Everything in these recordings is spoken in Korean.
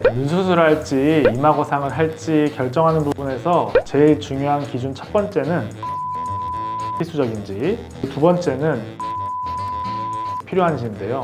눈 수술할지 이마거상을 할지 결정하는 부분에서 제일 중요한 기준 첫 번째는 필수적인지, 두 번째는 필요한지인데요.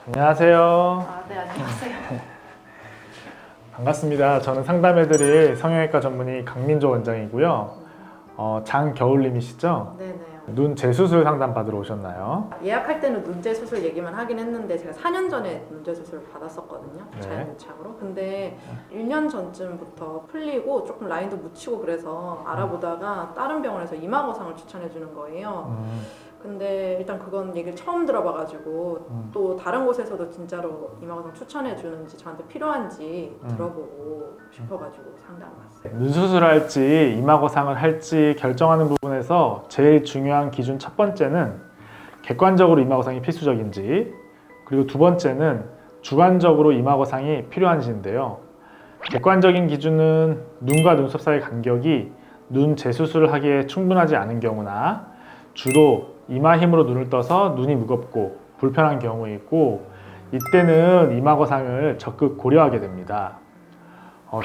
안녕하세요. 네, 안녕하세요. 반갑습니다. 저는 상담해드릴 성형외과 전문의 강민조 원장이고요. 장겨울님이시죠? 네네. 눈 재수술 상담 받으러 오셨나요? 예약할 때는 눈재 수술 얘기만 하긴 했는데 제가 4년 전에 눈재 수술을 받았었거든요. 네. 자연유착으로. 근데 1년 전쯤부터 풀리고 조금 라인도 묻히고 그래서 알아보다가 다른 병원에서 이마거상을 추천해 주는 거예요. 근데 일단 그건 얘기를 처음 들어봐가지고 또 다른 곳에서도 진짜로 이마거상 추천해 주는지 저한테 필요한지 들어보고 싶어가지고 상담 왔어요. 눈 수술할지 이마거상을 할지 결정하는 부분에서 제일 중요한 기준 첫 번째는 객관적으로 이마거상이 필수적인지, 그리고 두 번째는 주관적으로 이마거상이 필요한지인데요. 객관적인 기준은 눈과 눈썹 사이 간격이 눈 재수술을 하기에 충분하지 않은 경우나 주로 이마 힘으로 눈을 떠서 눈이 무겁고 불편한 경우이고, 이때는 이마거상을 적극 고려하게 됩니다.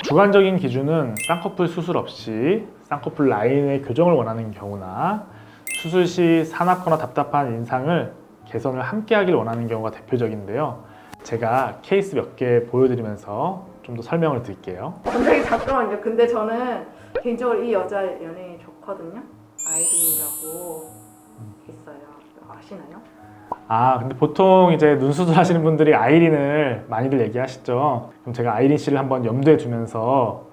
주관적인 기준은 쌍꺼풀 수술 없이 쌍꺼풀 라인의 교정을 원하는 경우나 수술 시 사납거나 답답한 인상을 개선을 함께 하길 원하는 경우가 대표적인데요. 제가 케이스 몇 개 보여드리면서 좀 더 설명을 드릴게요. 원장님 잠깐만요. 근데 저는 개인적으로 이 여자 연예인 좋거든요. 아이린이라고 있어요. 아시나요? 근데 보통 이제 눈 수술하시는 분들이 아이린을 많이들 얘기하시죠. 그럼 제가 아이린 씨를 한번 염두에 두면서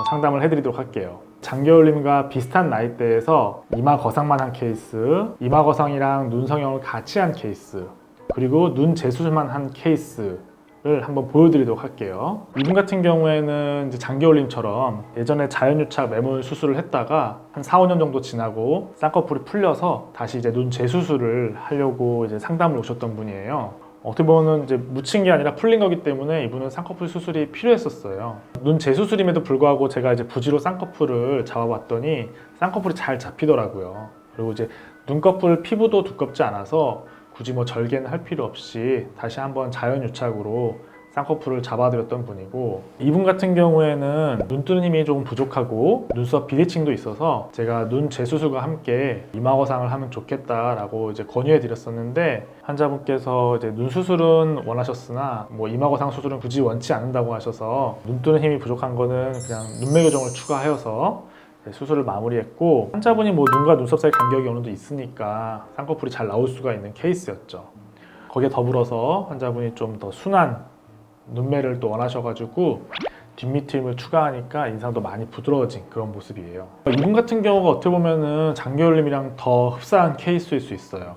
상담을 해드리도록 할게요. 장겨울님과 비슷한 나이대에서 이마 거상만 한 케이스, 이마 거상이랑 눈 성형을 같이 한 케이스, 그리고 눈 재수술만 한 케이스를 한번 보여드리도록 할게요. 이분 같은 경우에는 이제 장겨울님처럼 예전에 자연유착 매몰 수술을 했다가 한 4, 5년 정도 지나고 쌍꺼풀이 풀려서 다시 이제 눈 재수술을 하려고 이제 상담을 오셨던 분이에요. 어떻게 보면 이제 묻힌 게 아니라 풀린 거기 때문에 이분은 쌍꺼풀 수술이 필요했었어요. 눈 재수술임에도 불구하고 제가 이제 부지로 쌍꺼풀을 잡아봤더니 쌍꺼풀이 잘 잡히더라고요. 그리고 이제 눈꺼풀 피부도 두껍지 않아서 굳이 뭐 절개는 할 필요 없이 다시 한번 자연유착으로 쌍꺼풀을 잡아드렸던 분이고, 이분 같은 경우에는 눈 뜨는 힘이 조금 부족하고 눈썹 비대칭도 있어서 제가 눈 재수술과 함께 이마거상을 하면 좋겠다라고 이제 권유해 드렸었는데, 환자분께서 이제 눈 수술은 원하셨으나 뭐 이마거상 수술은 굳이 원치 않는다고 하셔서 눈 뜨는 힘이 부족한 거는 그냥 눈매 교정을 추가하여서 수술을 마무리했고, 환자분이 뭐 눈과 눈썹 사이 간격이 어느 정도 있으니까 쌍꺼풀이 잘 나올 수가 있는 케이스였죠. 거기에 더불어서 환자분이 좀 더 순한 눈매를 또 원하셔가지고 뒷밑트임을 추가하니까 인상도 많이 부드러워진 그런 모습이에요. 이분 같은 경우가 어떻게 보면은 장겨울님이랑 더 흡사한 케이스일 수 있어요.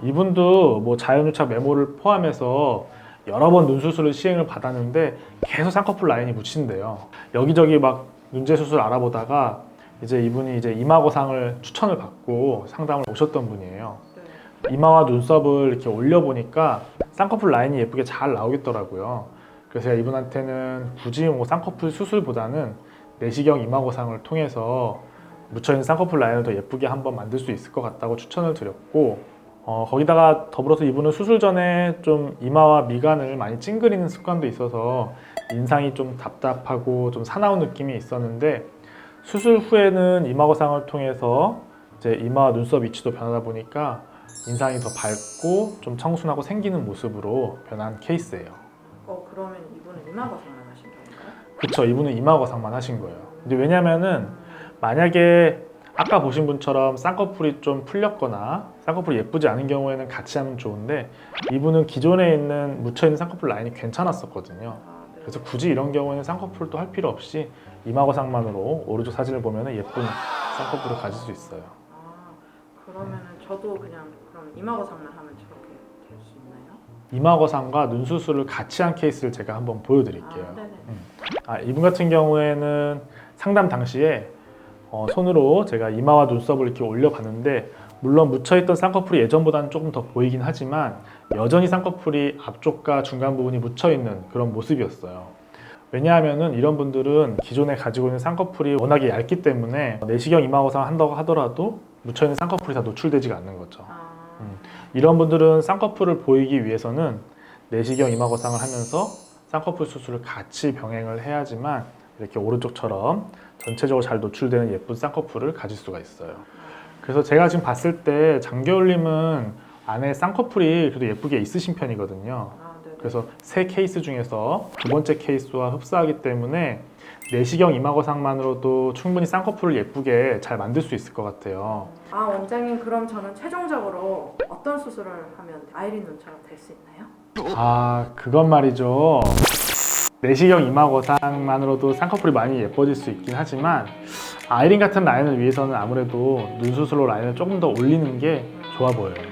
이분도 뭐 자연유착 메모를 포함해서 여러 번 눈수술을 시행을 받았는데 계속 쌍꺼풀 라인이 묻힌대요. 여기저기 막 눈재 수술 알아보다가 이제 이분이 이제 이마거상을 추천을 받고 상담을 오셨던 분이에요. 이마와 눈썹을 이렇게 올려보니까 쌍꺼풀 라인이 예쁘게 잘 나오겠더라고요. 그래서 제가 이분한테는 굳이 뭐 쌍꺼풀 수술보다는 내시경 이마거상을 통해서 묻혀있는 쌍꺼풀 라인을 더 예쁘게 한번 만들 수 있을 것 같다고 추천을 드렸고, 거기다가 더불어서 이분은 수술 전에 좀 이마와 미간을 많이 찡그리는 습관도 있어서 인상이 좀 답답하고 좀 사나운 느낌이 있었는데, 수술 후에는 이마거상을 통해서 이제 이마와 눈썹 위치도 변하다 보니까 인상이 더 밝고 좀 청순하고 생기는 모습으로 변한 케이스예요. 그러면 이분은 이마거상만 하신 건가요? 그쵸, 이분은 이마거상만 하신 거예요. 근데 왜냐면은 만약에 아까 보신 분처럼 쌍꺼풀이 좀 풀렸거나 쌍꺼풀이 예쁘지 않은 경우에는 같이 하면 좋은데, 이분은 기존에 있는 묻혀있는 쌍꺼풀 라인이 괜찮았었거든요. 네. 그래서 굳이 이런 경우에는 쌍꺼풀도 할 필요 없이 이마거상만으로 오른쪽 사진을 보면 예쁜 쌍꺼풀을 가질 수 있어요. 그러면은 저도 그냥 그럼 이마거상만 하면 저렇게 될 수 있나요? 이마 거상과 눈 수술을 같이 한 케이스를 제가 한번 보여드릴게요. 네네. 이분 같은 경우에는 상담 당시에 손으로 제가 이마와 눈썹을 이렇게 올려봤는데 물론 묻혀있던 쌍꺼풀이 예전보다는 조금 더 보이긴 하지만 여전히 쌍꺼풀이 앞쪽과 중간 부분이 묻혀있는 그런 모습이었어요. 왜냐하면은 이런 분들은 기존에 가지고 있는 쌍꺼풀이 워낙에 얇기 때문에 내시경 이마 거상 한다고 하더라도 묻혀있는 쌍꺼풀이 다 노출되지가 않는 거죠. 이런 분들은 쌍꺼풀을 보이기 위해서는 내시경 이마 거상을 하면서 쌍꺼풀 수술을 같이 병행을 해야지만 이렇게 오른쪽처럼 전체적으로 잘 노출되는 예쁜 쌍꺼풀을 가질 수가 있어요. 그래서 제가 지금 봤을 때 장겨울님은 안에 쌍꺼풀이 그래도 예쁘게 있으신 편이거든요. 네네. 그래서 세 케이스 중에서 두 번째 케이스와 흡사하기 때문에 내시경 이마 거상만으로도 충분히 쌍꺼풀을 예쁘게 잘 만들 수 있을 것 같아요. 원장님, 그럼 저는 최종적으로 어떤 수술을 하면 아이린 눈처럼 될 수 있나요? 그건 말이죠. 내시경 이마 거상만으로도 쌍꺼풀이 많이 예뻐질 수 있긴 하지만 아이린 같은 라인을 위해서는 아무래도 눈 수술로 라인을 조금 더 올리는 게 좋아 보여요.